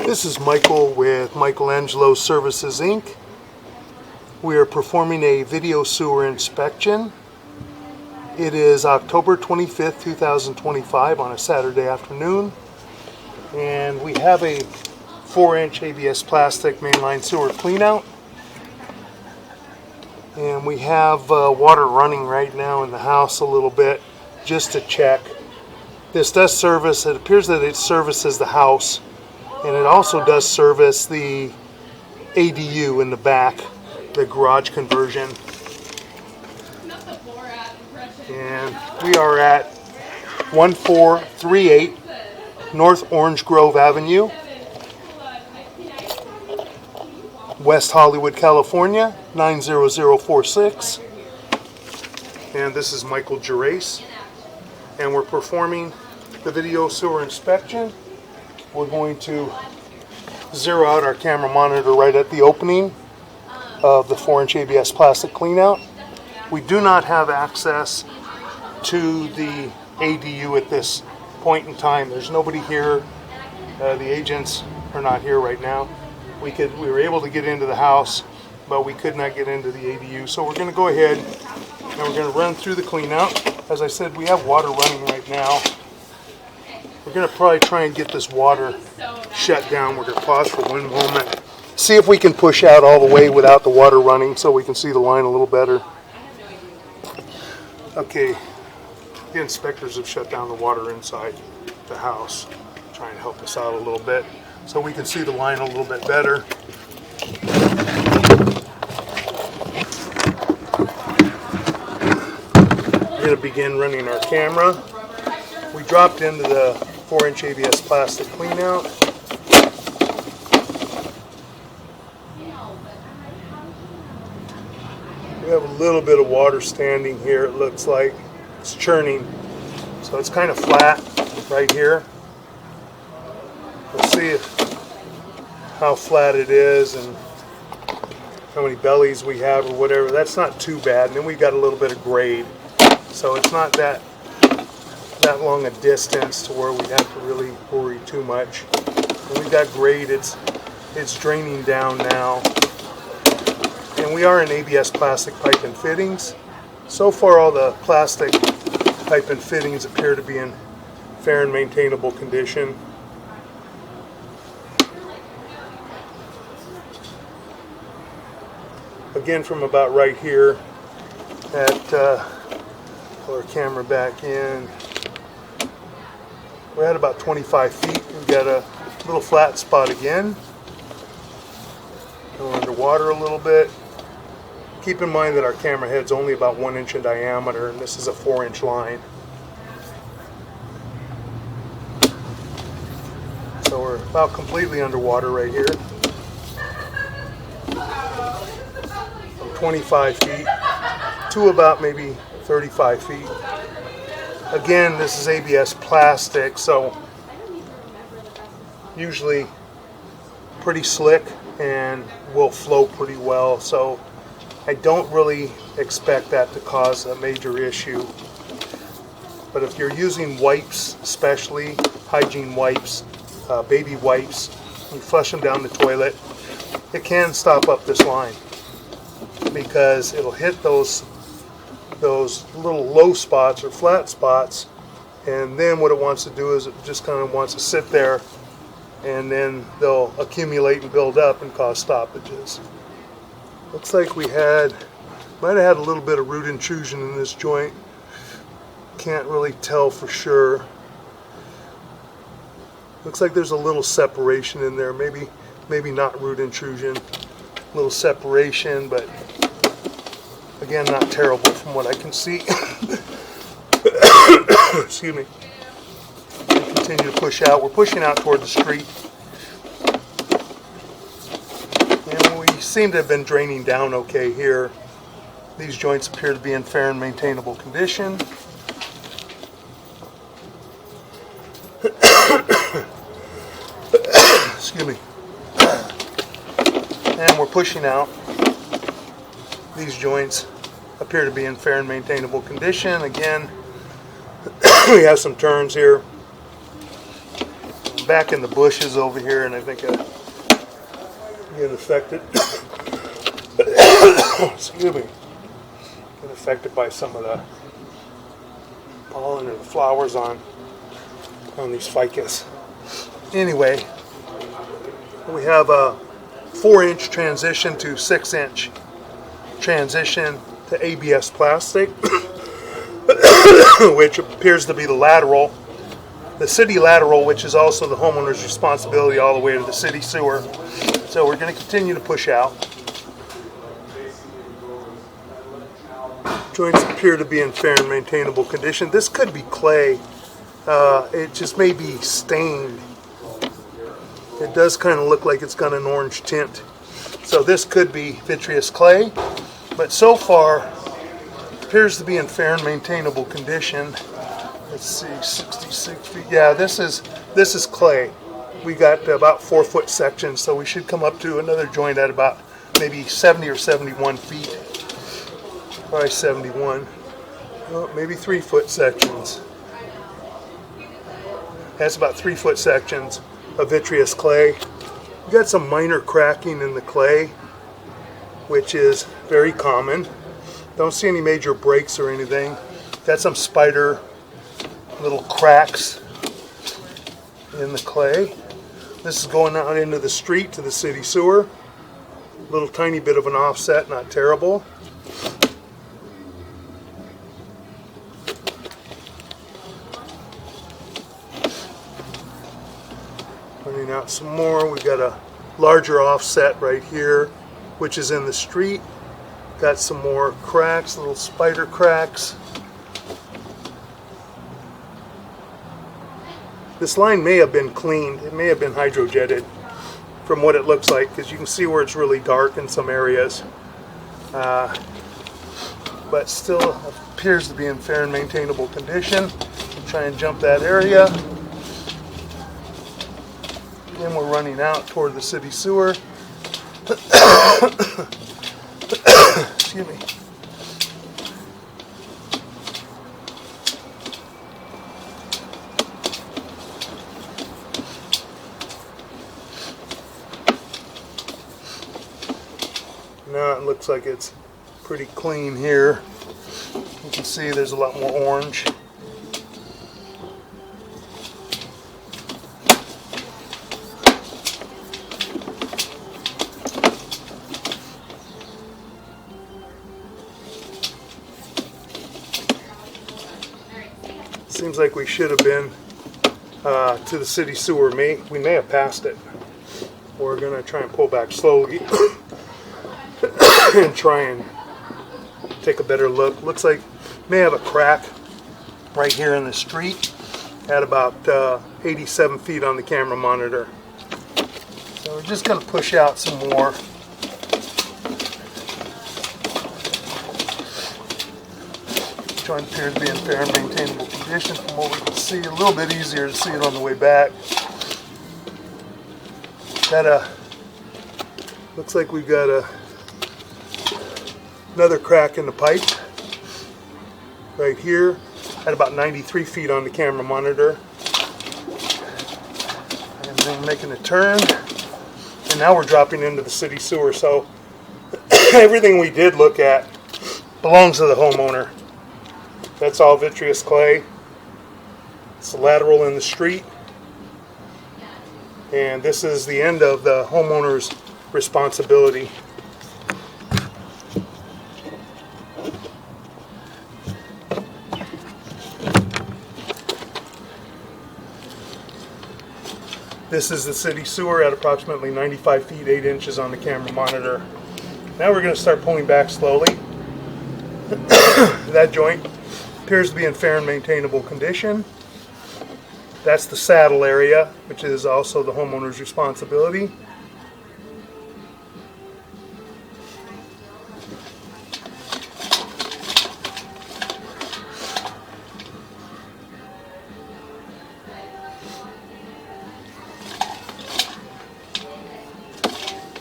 This is Michael with Michelangelos Services Inc. We are performing a video sewer inspection. It is October 25th, 2025 on a Saturday afternoon, and we have a 4-inch ABS plastic mainline sewer cleanout, and we have water running right now in the house a little bit just to check. This does service, it appears that it services the house, and it also does service the ADU in the back, the garage conversion. And we are at 1438 North Orangegrove Avenue, West Hollywood, California, 90046. And this is Michael Gerace, and we're performing the video sewer inspection. We're going to zero out our camera monitor right at the opening of the 4-inch ABS plastic cleanout. We do not have access to the ADU at this point in time. There's nobody here. The agents are not here right now. We were able to get into the house, but we could not get into the ADU. So we're going to go ahead and we're going to run through the cleanout. As I said, we have water running right now. We're going to probably try and get this water shut down. We're going to pause for one moment. See if we can push out all the way without the water running so we can see the line a little better. Okay, the inspectors have shut down the water inside the house, trying to help us out a little bit so we can see the line a little bit better. We're going to begin running our camera. We dropped into the 4-inch ABS plastic cleanout. We have a little bit of water standing here. It looks like it's churning, so it's kind of flat right here. Let's see how flat it is and how many bellies we have or whatever. That's not too bad. And then we got a little bit of grade, so it's not that long a distance to where we have to really worry too much. And we've got grade. It's draining down now. And we are in ABS plastic pipe and fittings. So far, all the plastic pipe and fittings appear to be in fair and maintainable condition. Again, from about right here, pull our camera back in. We're at about 25 feet. We've got a little flat spot again. Go underwater a little bit. Keep in mind that our camera head's only about 1 inch in diameter, and this is a 4-inch line. So we're about completely underwater right here. From 25 feet to about maybe 35 feet. Again, this is ABS plastic, so usually pretty slick and will flow pretty well. So I don't really expect that to cause a major issue. But if you're using wipes, especially hygiene wipes, baby wipes, you flush them down the toilet, it can stop up this line because it'll hit those little low spots or flat spots, and then what it wants to do is it just kind of wants to sit there, and then they'll accumulate and build up and cause stoppages. Looks like we might have had a little bit of root intrusion in this joint. Can't really tell for sure. Looks like there's a little separation in there. Maybe not root intrusion. A little separation, but again, not terrible from what I can see. Excuse me. We continue to push out. We're pushing out toward the street. And we seem to have been draining down okay here. These joints appear to be in fair and maintainable condition. Excuse me. And we're pushing out. These joints appear to be in fair and maintainable condition. Again, we have some turns here. back in the bushes over here, and I think I get affected. Excuse me. Get affected by some of the pollen or the flowers on these ficus. Anyway, we have a 4-inch transition to 6-inch transition to ABS plastic, which appears to be the city lateral, which is also the homeowner's responsibility all the way to the city sewer. So we're going to continue to push out. Joints appear to be in fair and maintainable condition. This could be clay. It just may be stained. It does kind of look like it's got an orange tint. So this could be vitreous clay, but so far it appears to be in fair and maintainable condition. Let's see, 66 feet. Yeah, this is clay. We got about 4-foot sections, so we should come up to another joint at about maybe 70 or 71 feet. Probably 71. Well, maybe 3-foot sections. That's about 3-foot sections of vitreous clay. We got some minor cracking in the clay, which is very common. Don't see any major breaks or anything. Got some spider little cracks in the clay. This is going out into the street to the city sewer. Little tiny bit of an offset, not terrible. Running out some more. We got a larger offset right here, which is in the street. Got some more cracks, little spider cracks. This line may have been cleaned. It may have been hydrojetted from what it looks like, because you can see where it's really dark in some areas. But still appears to be in fair and maintainable condition. We'll try and jump that area. And we're running out toward the city sewer. Excuse me. Now it looks like it's pretty clean here. You can see there's a lot more orange. Seems like we should have been to the city sewer. We may have passed it. We're going to try and pull back slowly and try and take a better look. Looks like may have a crack right here in the street at about 87 feet on the camera monitor. So we're just going to push out some more. Joint appears to be in fair and maintainable condition from what we can see. A little bit easier to see it on the way back. Looks like we've got another crack in the pipe right here at about 93 feet on the camera monitor. And then making a turn, and now we're dropping into the city sewer. So everything we did look at belongs to the homeowner. That's all vitreous clay. It's the lateral in the street. And this is the end of the homeowner's responsibility. This is the city sewer at approximately 95 feet 8 inches on the camera monitor. Now we're going to start pulling back slowly. That joint appears to be in fair and maintainable condition. That's the saddle area, which is also the homeowner's responsibility.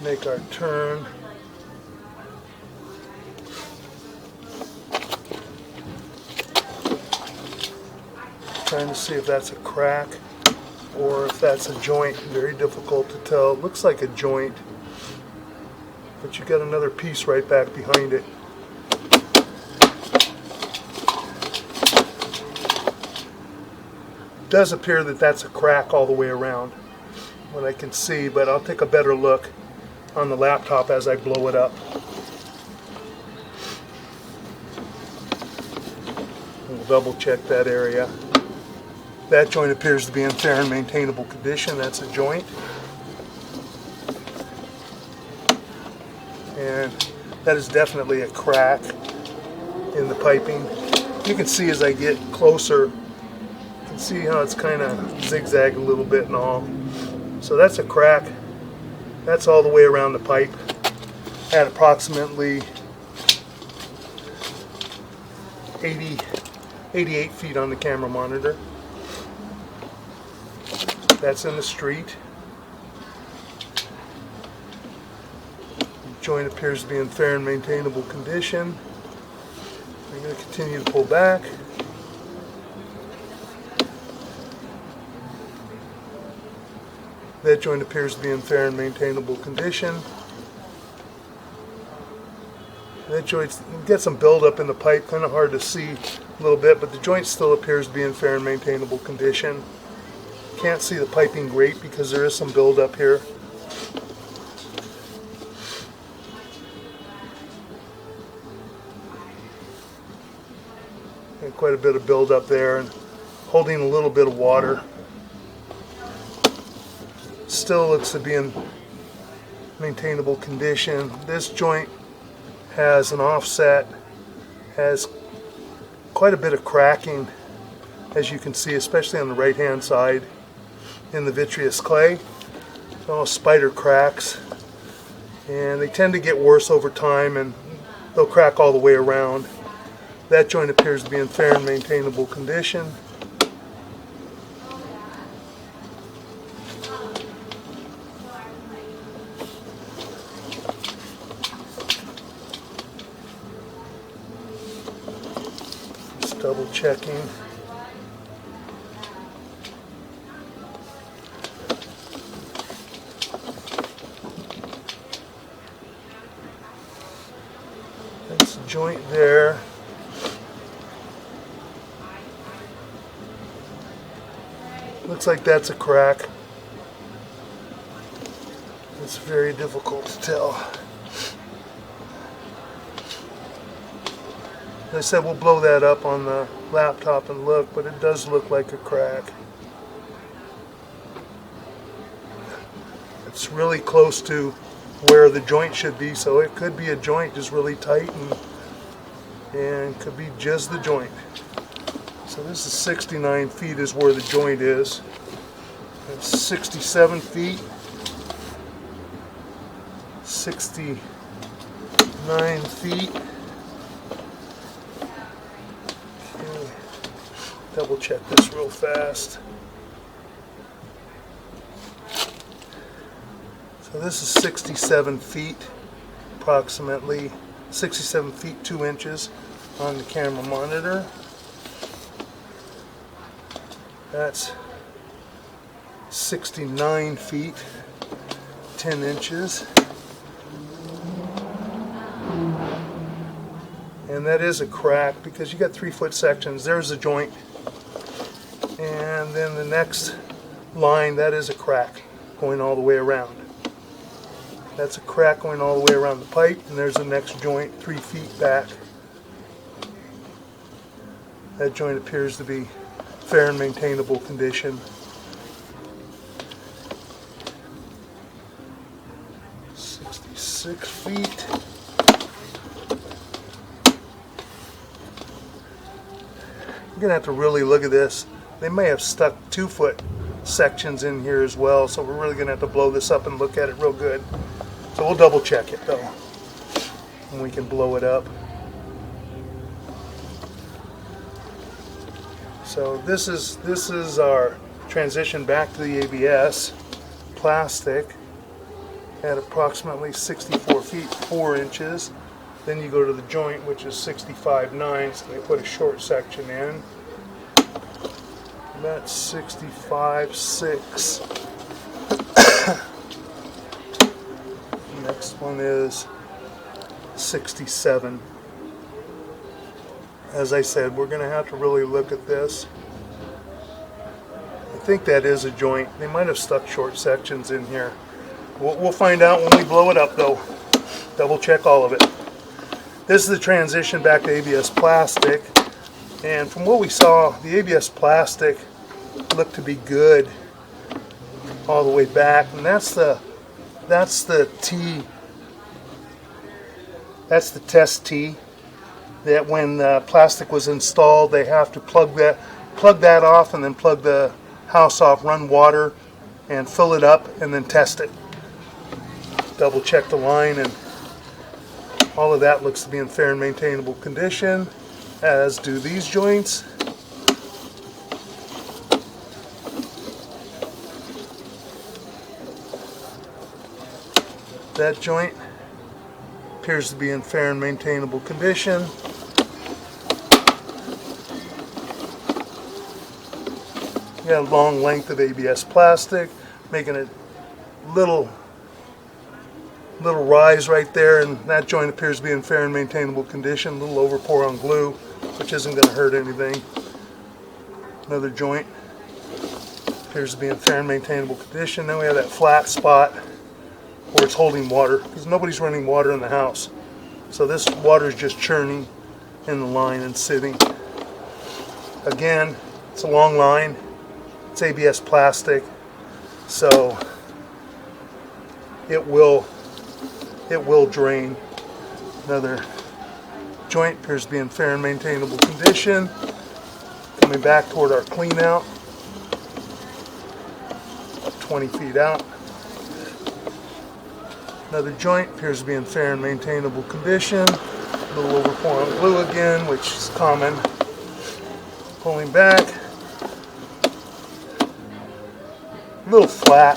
Make our turn. Trying to see if that's a crack. or if that's a joint. Very difficult to tell. It looks like a joint, but you got another piece right back behind it. It does appear that that's a crack all the way around, what I can see, but I'll take a better look on the laptop as I blow it up. We'll double check that area. That joint appears to be in fair and maintainable condition. That's a joint. And that is definitely a crack in the piping. You can see as I get closer, you can see how it's kind of zigzagged a little bit and all. So that's a crack. That's all the way around the pipe at approximately 88 feet on the camera monitor. That's in the street. The joint appears to be in fair and maintainable condition. I'm going to continue to pull back. That joint appears to be in fair and maintainable condition. That joint gets some buildup in the pipe, kind of hard to see a little bit, but the joint still appears to be in fair and maintainable condition. Can't see the piping great because there is some buildup here. And quite a bit of buildup there, and holding a little bit of water. Still looks to be in maintainable condition. This joint has an offset, has quite a bit of cracking, as you can see, especially on the right hand side in the vitreous clay. It's all spider cracks, and they tend to get worse over time, and they'll crack all the way around. That joint appears to be in fair and maintainable condition. Double checking. That's a joint there. Looks like that's a crack. It's very difficult to tell. As I said, we'll blow that up on the laptop and look, but it does look like a crack. It's really close to where the joint should be, so it could be a joint just really tight, and could be just the joint. So this is 69 feet is where the joint is. That's 67 feet. 69 feet. Double check this real fast. So this is 67 feet, approximately 67 feet 2 inches on the camera monitor. That's 69 feet 10 inches. And that is a crack because you got 3-foot sections. There's a joint. And then the next line, that is a crack going all the way around. That's a crack going all the way around the pipe, and there's the next joint 3 feet back. That joint appears to be fair and maintainable condition. .66 feet. You're going to have to really look at this. They may have stuck 2-foot sections in here as well, so we're really going to have to blow this up and look at it real good. So we'll double check it though, and we can blow it up. So this is our transition back to the ABS plastic at approximately 64 feet 4 inches. Then you go to the joint, which is 65.9, so they put a short section in. And That's 65.6. Next one is 67. As I said, we're going to have to really look at this. I think that is a joint. They might have stuck short sections in here. We'll find out when we blow it up though. Double check all of it. This is the transition back to ABS plastic. And from what we saw, the ABS plastic looked to be good all the way back. And that's the T. That's the test T. That when the plastic was installed, they have to plug that off and then plug the house off, run water and fill it up and then test it. Double check the line, and all of that looks to be in fair and maintainable condition, as do these joints. That joint appears to be in fair and maintainable condition. You got a long length of ABS plastic, making a little rise right there, and that joint appears to be in fair and maintainable condition. A little overpour on glue, which isn't going to hurt anything. Another joint appears to be in fair and maintainable condition. Then we have that flat spot where it's holding water, because nobody's running water in the house. So this water is just churning in the line and sitting. Again, it's a long line. It's ABS plastic, so it will drain. Another joint appears to be in fair and maintainable condition. Coming back toward our clean out, 20 feet out. Another joint appears to be in fair and maintainable condition. A little overpour on glue again, which is common. Pulling back. A little flat,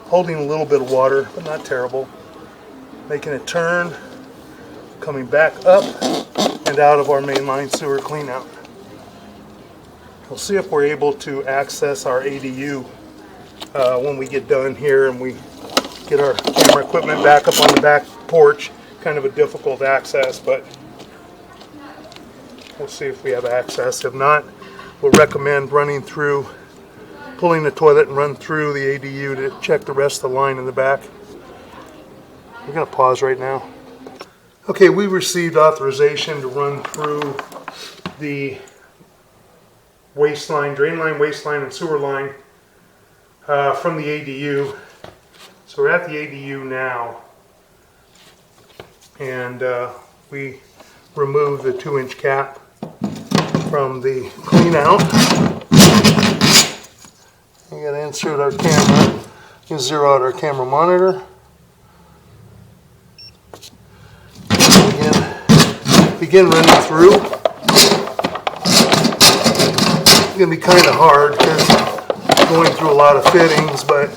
holding a little bit of water, but not terrible. Making a turn, coming back up and out of our mainline sewer cleanout. We'll see if we're able to access our ADU when we get done here and we get our camera equipment back up on the back porch. Kind of a difficult access, but we'll see if we have access. If not, we'll recommend pulling the toilet and run through the ADU to check the rest of the line in the back. We're going to pause right now. Okay, we received authorization to run through the waste line, drain line, waste line, and sewer line from the ADU. So we're at the ADU now, and we removed the 2-inch cap from the clean out. We got to insert our camera. You zero out our camera monitor. Begin running through. It's going to be kind of hard because I'm going through a lot of fittings, but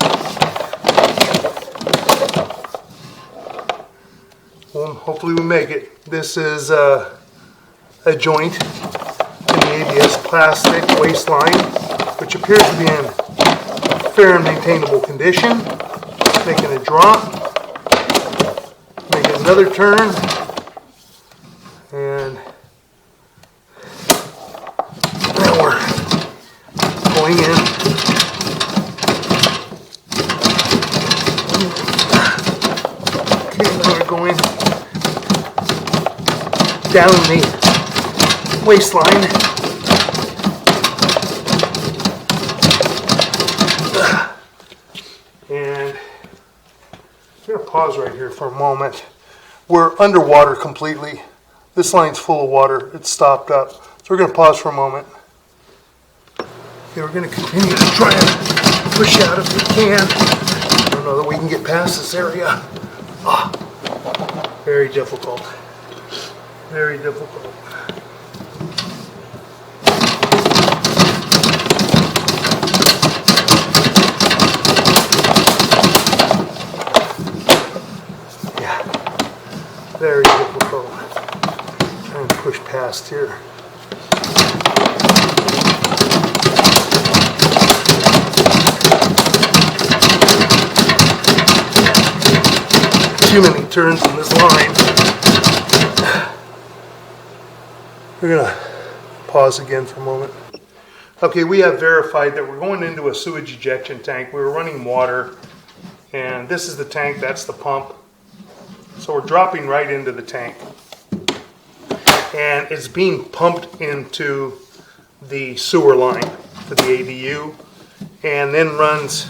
well, hopefully we make it. This is a joint in the ABS plastic waste line, which appears to be in fair and maintainable condition. Making a drop, making another turn, and now we're going in. Okay, now we're going down the waistline. And I'm going to pause right here for a moment. We're underwater completely. This line's full of water. It's stopped up. So we're going to pause for a moment. Okay, we're going to continue to try and push out if we can. I don't know that we can get past this area. Oh, very difficult. Very difficult. Very difficult. Trying to push past here. too many turns in this line. We're gonna pause again for a moment. Okay, we have verified that we're going into a sewage ejection tank. We were running water, and this is the tank, that's the pump. So we're dropping right into the tank. And it's being pumped into the sewer line for the ADU, and then runs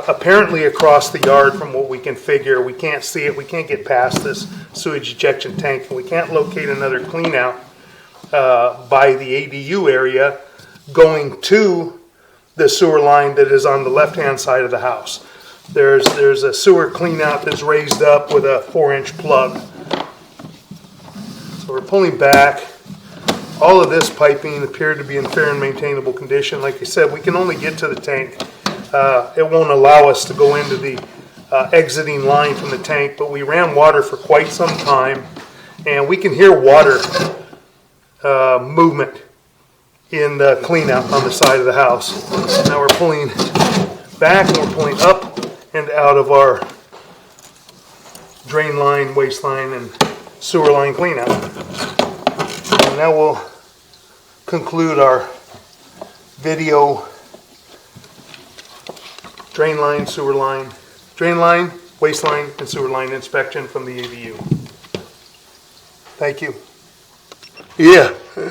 apparently across the yard from what we can figure. We can't see it, we can't get past this sewage ejection tank, and we can't locate another clean out by the ADU area going to the sewer line that is on the left-hand side of the house. There's a sewer clean out that's raised up with a 4-inch plug. So we're pulling back. All of this piping appeared to be in fair and maintainable condition. Like I said, we can only get to the tank. It won't allow us to go into the exiting line from the tank, but we ran water for quite some time, and we can hear water movement in the clean out on the side of the house. Now we're pulling back and we're pulling up and out of our drain line, waste line, and sewer line clean out. And now we'll conclude our video drain line, waste line, and sewer line inspection from the ADU. Thank you. Yeah.